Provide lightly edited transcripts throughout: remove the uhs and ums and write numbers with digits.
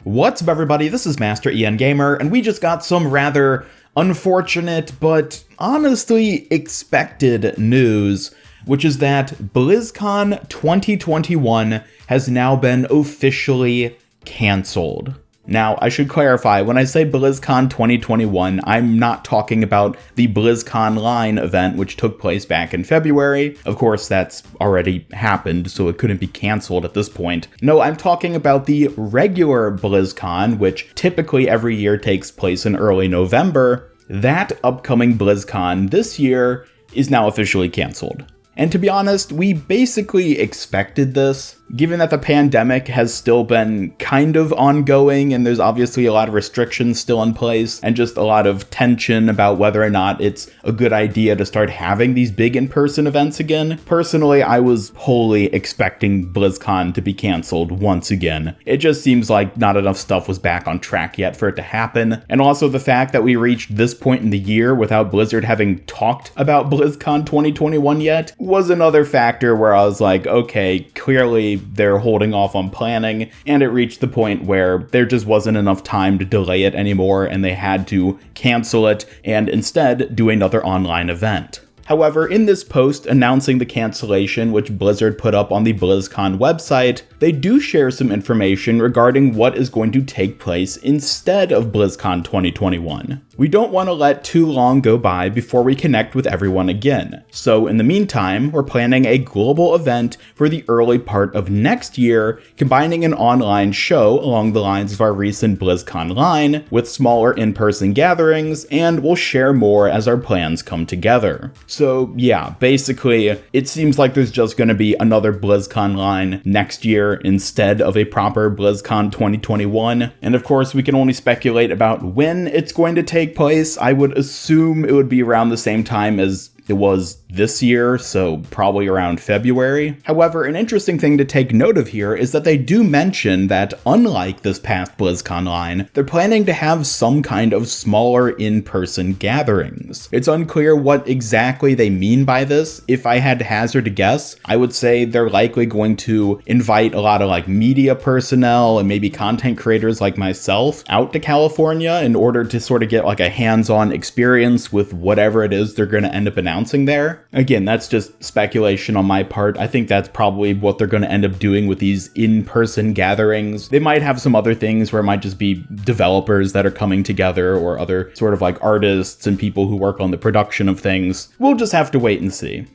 What's up, everybody? This is Master EN Gamer, and we just got some rather unfortunate but honestly expected news, which is that BlizzCon 2021 has now been officially cancelled. Now, I should clarify, when I say BlizzCon 2021, I'm not talking about the BlizzCon Line event, which took place back in February. Of course, that's already happened, so it couldn't be canceled at this point. No, I'm talking about the regular BlizzCon, which typically every year takes place in early November. That upcoming BlizzCon this year is now officially canceled. And to be honest, we basically expected this, given that the pandemic has still been kind of ongoing and there's obviously a lot of restrictions still in place and just a lot of tension about whether or not it's a good idea to start having these big in-person events again. Personally, I was wholly expecting BlizzCon to be canceled once again. It just seems like not enough stuff was back on track yet for it to happen. And also the fact that we reached this point in the year without Blizzard having talked about BlizzCon 2021 yet was another factor where I was like, okay, clearly they're holding off on planning, and it reached the point where there just wasn't enough time to delay it anymore and they had to cancel it and instead do another online event. However, in this post announcing the cancellation, which Blizzard put up on the BlizzCon website, they do share some information regarding what is going to take place instead of BlizzCon 2021. We don't want to let too long go by before we connect with everyone again. So in the meantime, we're planning a global event for the early part of next year, combining an online show along the lines of our recent BlizzCon Line with smaller in-person gatherings, and we'll share more as our plans come together. So yeah, basically, it seems like there's just going to be another BlizzCon Line next year instead of a proper BlizzCon 2021. And of course, we can only speculate about when it's going to take place. I would assume it would be around the same time as it was this year, so probably around February. However, an interesting thing to take note of here is that they do mention that unlike this past BlizzCon Line, they're planning to have some kind of smaller in-person gatherings. It's unclear what exactly they mean by this. If I had to hazard a guess, I would say they're likely going to invite a lot of media personnel and maybe content creators like myself out to California in order to sort of get a hands-on experience with whatever it is they're going to end up announcing there. Again, that's just speculation on my part. I think that's probably what they're going to end up doing with these in-person gatherings. They might have some other things where it might just be developers that are coming together or other sort of artists and people who work on the production of things. We'll just have to wait and see.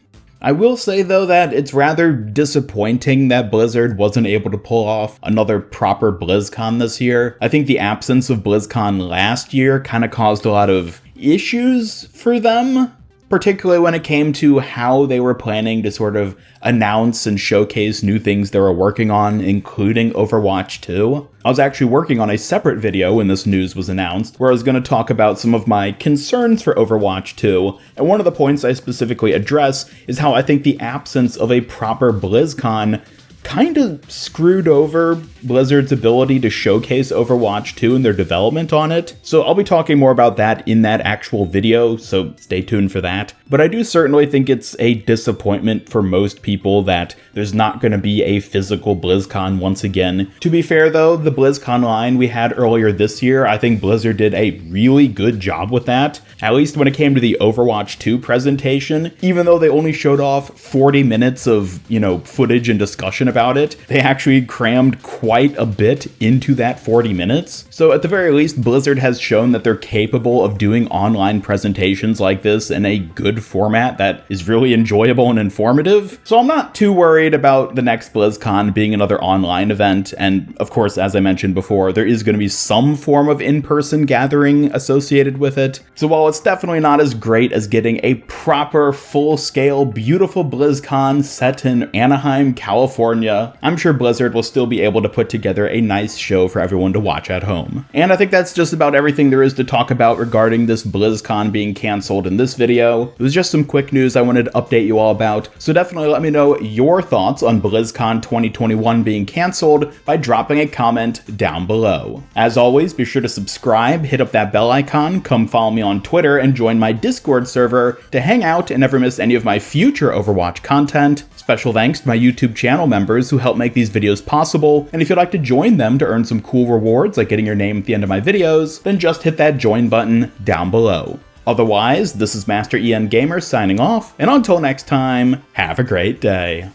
I will say, though, that it's rather disappointing that Blizzard wasn't able to pull off another proper BlizzCon this year. I think the absence of BlizzCon last year kind of caused a lot of issues for them, particularly when it came to how they were planning to sort of announce and showcase new things they were working on, including Overwatch 2. I was actually working on a separate video when this news was announced, where I was going to talk about some of my concerns for Overwatch 2, and one of the points I specifically address is how I think the absence of a proper BlizzCon kind of screwed over Blizzard's ability to showcase Overwatch 2 and their development on it. So I'll be talking more about that in that actual video, so stay tuned for that. But I do certainly think it's a disappointment for most people that there's not going to be a physical BlizzCon once again. To be fair though, the BlizzCon Line we had earlier this year, I think Blizzard did a really good job with that. At least when it came to the Overwatch 2 presentation, even though they only showed off 40 minutes of, footage and discussion about it, they actually crammed quite a bit into that 40 minutes. So at the very least, Blizzard has shown that they're capable of doing online presentations like this in a good format that is really enjoyable and informative. So I'm not too worried about the next BlizzCon being another online event. And of course, as I mentioned before, there is going to be some form of in-person gathering associated with it. So while it's definitely not as great as getting a proper, full-scale, beautiful BlizzCon set in Anaheim, California, I'm sure Blizzard will still be able to put together a nice show for everyone to watch at home. And I think that's just about everything there is to talk about regarding this BlizzCon being canceled in this video. It was just some quick news I wanted to update you all about, so definitely let me know your thoughts on BlizzCon 2021 being canceled by dropping a comment down below. As always, be sure to subscribe, hit up that bell icon, come follow me on Twitter, and join my Discord server to hang out and never miss any of my future Overwatch content. Special thanks to my YouTube channel members members who help make these videos possible, and if you'd like to join them to earn some cool rewards like getting your name at the end of my videos, then just hit that join button down below. Otherwise, this is Master EN Gamer signing off, and until next time, have a great day.